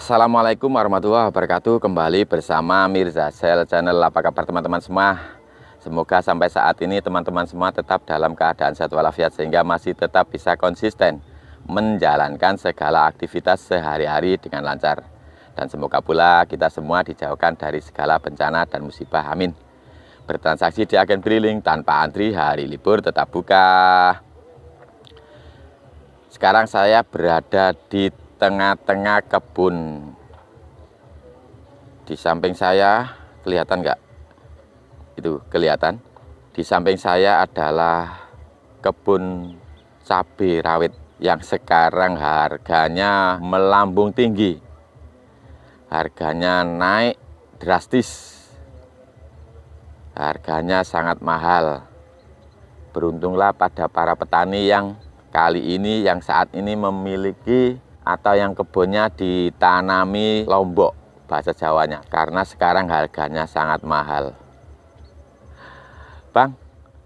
Assalamualaikum warahmatullahi wabarakatuh. Kembali bersama Mirza Sel Channel. Apa kabar teman-teman semua? Semoga sampai saat ini teman-teman semua tetap dalam keadaan sehat walafiat, sehingga masih tetap bisa konsisten menjalankan segala aktivitas sehari-hari dengan lancar. Dan semoga pula kita semua dijauhkan dari segala bencana dan musibah, amin. Bertransaksi di agen briling tanpa antri, hari libur tetap buka. Sekarang saya berada di tengah-tengah kebun. Di samping saya, kelihatan nggak? Itu kelihatan. Di samping saya adalah kebun cabai rawit yang sekarang harganya melambung tinggi. Harganya naik drastis. Harganya sangat mahal. Beruntunglah pada para petani yang kali ini, yang saat ini memiliki atau yang kebunnya ditanami lombok, bahasa Jawanya, karena sekarang harganya sangat mahal. Bang,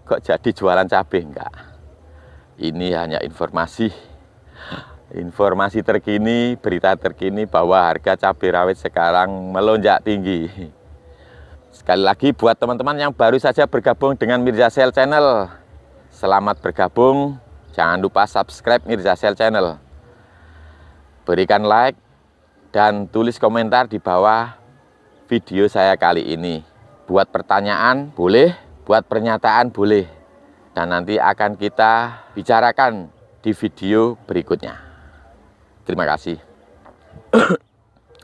kok jadi jualan cabai? Enggak. Ini hanya informasi terkini, berita terkini bahwa harga cabai rawit sekarang melonjak tinggi. Sekali lagi buat teman-teman yang baru saja bergabung dengan Mirza Sel Channel, selamat bergabung. Jangan lupa subscribe Mirza Sel Channel. Berikan like dan tulis komentar di bawah video saya kali ini. Buat pertanyaan boleh, buat pernyataan boleh. Dan nanti akan kita bicarakan di video berikutnya. Terima kasih.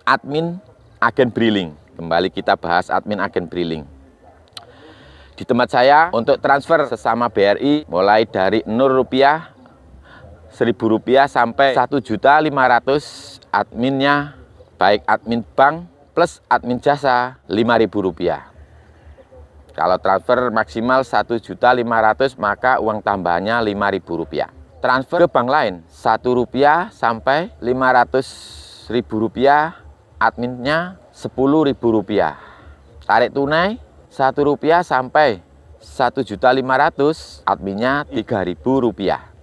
Admin agen briling. Kembali kita bahas admin agen briling. Di tempat saya untuk transfer sesama BRI mulai dari Rp0 Rp1.000 sampai Rp1.500.000, adminnya baik admin bank plus admin jasa Rp5.000. Kalau transfer maksimal Rp1.500.000, maka uang tambahannya Rp5.000. Transfer ke bank lain Rp1 sampai Rp500.000, adminnya Rp10.000. Tarik tunai Rp1 sampai Rp1.500.000, adminnya Rp3.000.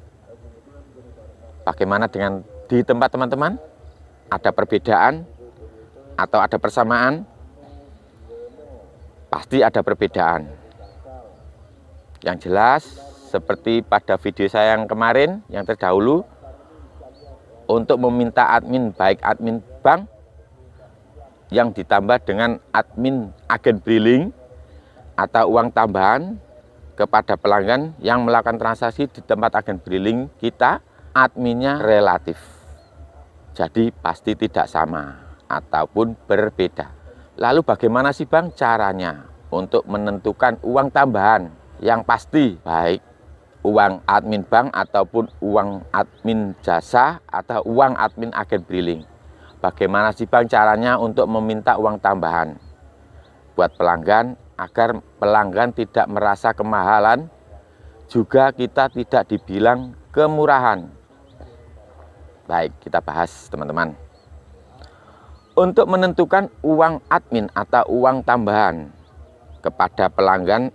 Bagaimana dengan di tempat teman-teman? Ada perbedaan atau ada persamaan? Pasti ada perbedaan. Yang jelas, seperti pada video saya yang kemarin, yang terdahulu, untuk meminta admin, baik admin bank yang ditambah dengan admin agen briling atau uang tambahan kepada pelanggan yang melakukan transaksi di tempat agen briling kita, adminnya relatif, jadi pasti tidak sama ataupun berbeda. Lalu bagaimana sih Bang caranya untuk menentukan uang tambahan yang pasti, baik uang admin bank ataupun uang admin jasa atau uang admin agen briling? Bagaimana sih Bang caranya untuk meminta uang tambahan buat pelanggan agar pelanggan tidak merasa kemahalan, juga kita tidak dibilang kemurahan? Baik, kita bahas teman-teman. Untuk menentukan uang admin atau uang tambahan kepada pelanggan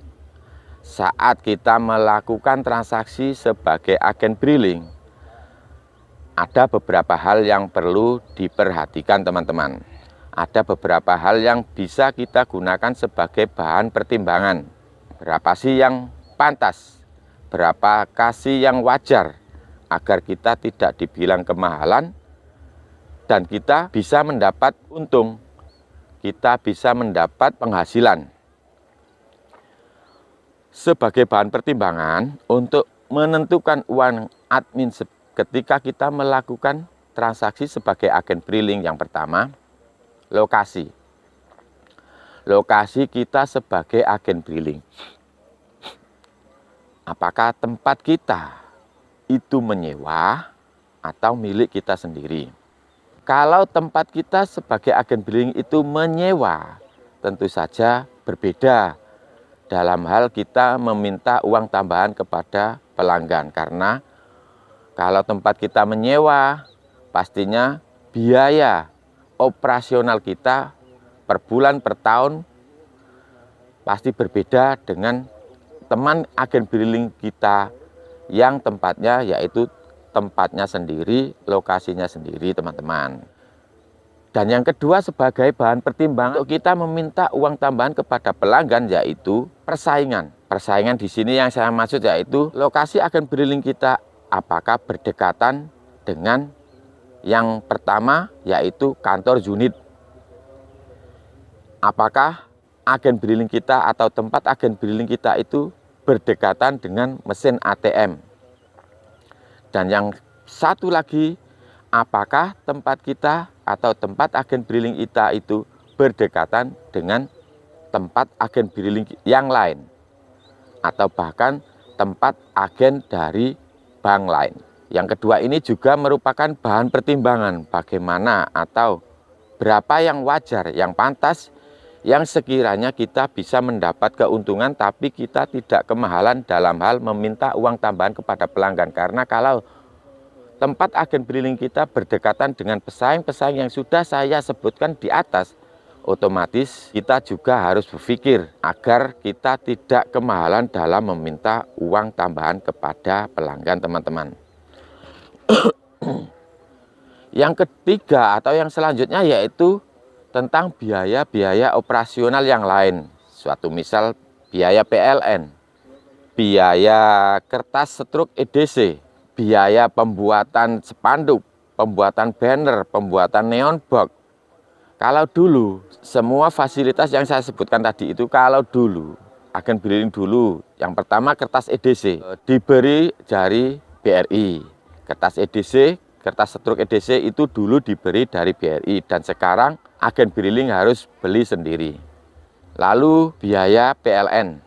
saat kita melakukan transaksi sebagai agen briling, ada beberapa hal yang perlu diperhatikan teman-teman. Ada beberapa hal yang bisa kita gunakan sebagai bahan pertimbangan. Berapa sih yang pantas? Berapa kasih yang wajar? Agar kita tidak dibilang kemahalan dan kita bisa mendapat untung, kita bisa mendapat penghasilan. Sebagai bahan pertimbangan untuk menentukan uang admin ketika kita melakukan transaksi sebagai agen briling, yang pertama, lokasi. Lokasi kita sebagai agen briling. Apakah tempat kita itu menyewa atau milik kita sendiri? Kalau tempat kita sebagai agen briling itu menyewa, tentu saja berbeda dalam hal kita meminta uang tambahan kepada pelanggan. Karena kalau tempat kita menyewa, pastinya biaya operasional kita per bulan, per tahun pasti berbeda dengan teman agen briling kita yang tempatnya yaitu tempatnya sendiri, lokasinya sendiri teman-teman. Dan yang kedua sebagai bahan pertimbangan untuk kita meminta uang tambahan kepada pelanggan yaitu persaingan. Persaingan di sini yang saya maksud yaitu lokasi agen briling kita apakah berdekatan dengan yang pertama yaitu kantor unit. Apakah agen briling kita atau tempat agen briling kita itu berdekatan dengan mesin ATM. Dan yang satu lagi, apakah tempat kita atau tempat agen briling kita itu berdekatan dengan tempat agen briling yang lain atau bahkan tempat agen dari bank lain. Yang kedua ini juga merupakan bahan pertimbangan bagaimana atau berapa yang wajar, yang pantas, yang sekiranya kita bisa mendapat keuntungan tapi kita tidak kemahalan dalam hal meminta uang tambahan kepada pelanggan. Karena kalau tempat agen briling kita berdekatan dengan pesaing-pesaing yang sudah saya sebutkan di atas, otomatis kita juga harus berpikir agar kita tidak kemahalan dalam meminta uang tambahan kepada pelanggan, teman-teman. Yang ketiga atau yang selanjutnya yaitu tentang biaya-biaya operasional yang lain. Suatu misal biaya PLN, biaya kertas struk EDC, biaya pembuatan spanduk, pembuatan banner, pembuatan neon box. Kalau dulu, semua fasilitas yang saya sebutkan tadi itu kalau dulu, agen briling dulu, yang pertama kertas EDC, diberi dari BRI. Kertas EDC, kertas struk EDC itu dulu diberi dari BRI dan sekarang agen briling harus beli sendiri. Lalu biaya PLN.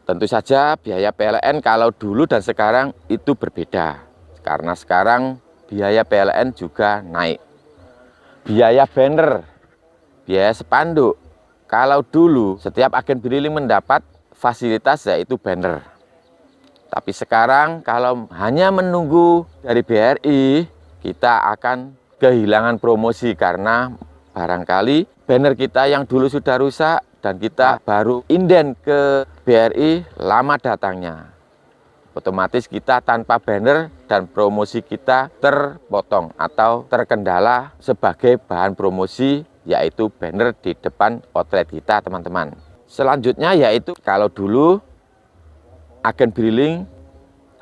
Tentu saja biaya PLN kalau dulu dan sekarang itu berbeda. Karena sekarang biaya PLN juga naik. Biaya banner, biaya spanduk. Kalau dulu setiap agen briling mendapat fasilitas yaitu banner. Tapi sekarang kalau hanya menunggu dari BRI, kita akan kehilangan promosi karena barangkali banner kita yang dulu sudah rusak dan kita baru inden ke BRI lama datangnya. Otomatis kita tanpa banner dan promosi kita terpotong atau terkendala sebagai bahan promosi yaitu banner di depan outlet kita, teman-teman. Selanjutnya yaitu kalau dulu agen briling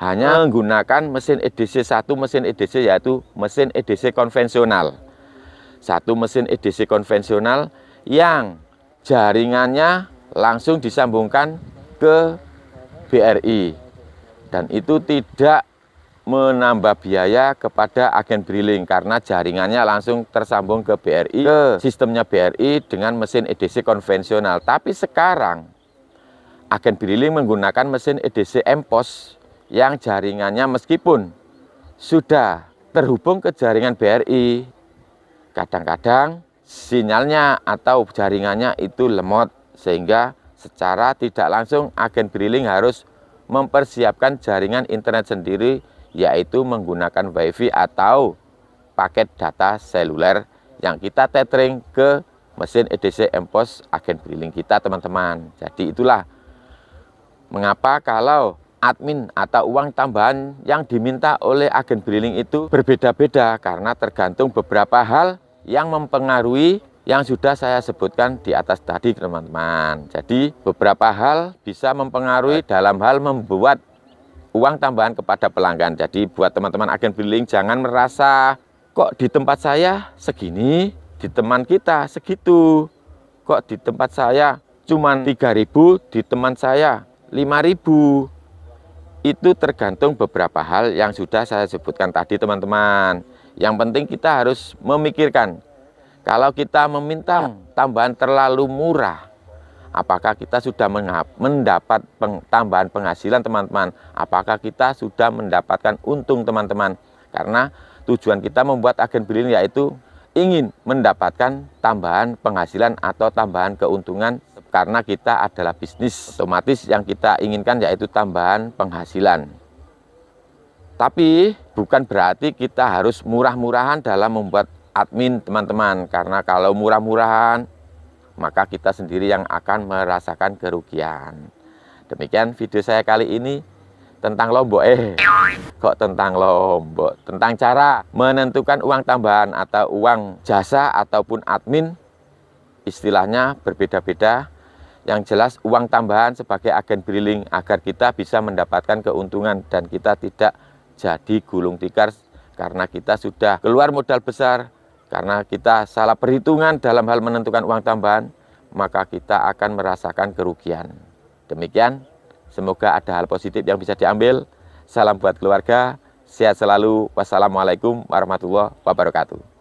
hanya menggunakan mesin EDC, satu mesin EDC yaitu mesin EDC konvensional. Satu mesin EDC konvensional yang jaringannya langsung disambungkan ke BRI dan itu tidak menambah biaya kepada agen briling karena jaringannya langsung tersambung ke BRI, ke sistemnya BRI dengan mesin EDC konvensional. Tapi sekarang agen briling menggunakan mesin EDC MPOS yang jaringannya meskipun sudah terhubung ke jaringan BRI, kadang-kadang sinyalnya atau jaringannya itu lemot sehingga secara tidak langsung agen briling harus mempersiapkan jaringan internet sendiri yaitu menggunakan WiFi atau paket data seluler yang kita tethering ke mesin EDC MPOS agen briling kita, teman-teman. Jadi itulah mengapa kalau admin atau uang tambahan yang diminta oleh agen briling itu berbeda-beda karena tergantung beberapa hal yang mempengaruhi yang sudah saya sebutkan di atas tadi, teman-teman. Jadi beberapa hal bisa mempengaruhi dalam hal membuat uang tambahan kepada pelanggan. Jadi buat teman-teman agen briling jangan merasa kok di tempat saya segini, di teman kita segitu. Kok di tempat saya cuma 3.000, di teman saya 5.000. Itu tergantung beberapa hal yang sudah saya sebutkan tadi, teman-teman. Yang penting kita harus memikirkan kalau kita meminta tambahan terlalu murah, apakah kita sudah mendapat tambahan penghasilan, teman-teman? Apakah kita sudah mendapatkan untung, teman-teman? Karena tujuan kita membuat agen briling yaitu ingin mendapatkan tambahan penghasilan atau tambahan keuntungan karena kita adalah bisnis. Otomatis yang kita inginkan yaitu tambahan penghasilan. Tapi bukan berarti kita harus murah-murahan dalam membuat admin, teman-teman. Karena kalau murah-murahan, maka kita sendiri yang akan merasakan kerugian. Demikian video saya kali ini. tentang Lombok. Kok tentang Lombok? Tentang cara menentukan uang tambahan atau uang jasa ataupun admin, istilahnya berbeda-beda. Yang jelas uang tambahan sebagai agen briling agar kita bisa mendapatkan keuntungan dan kita tidak jadi gulung tikar karena kita sudah keluar modal besar, karena kita salah perhitungan dalam hal menentukan uang tambahan, maka kita akan merasakan kerugian. Demikian, semoga ada hal positif yang bisa diambil. Salam buat keluarga, sehat selalu. Wassalamualaikum warahmatullahi wabarakatuh.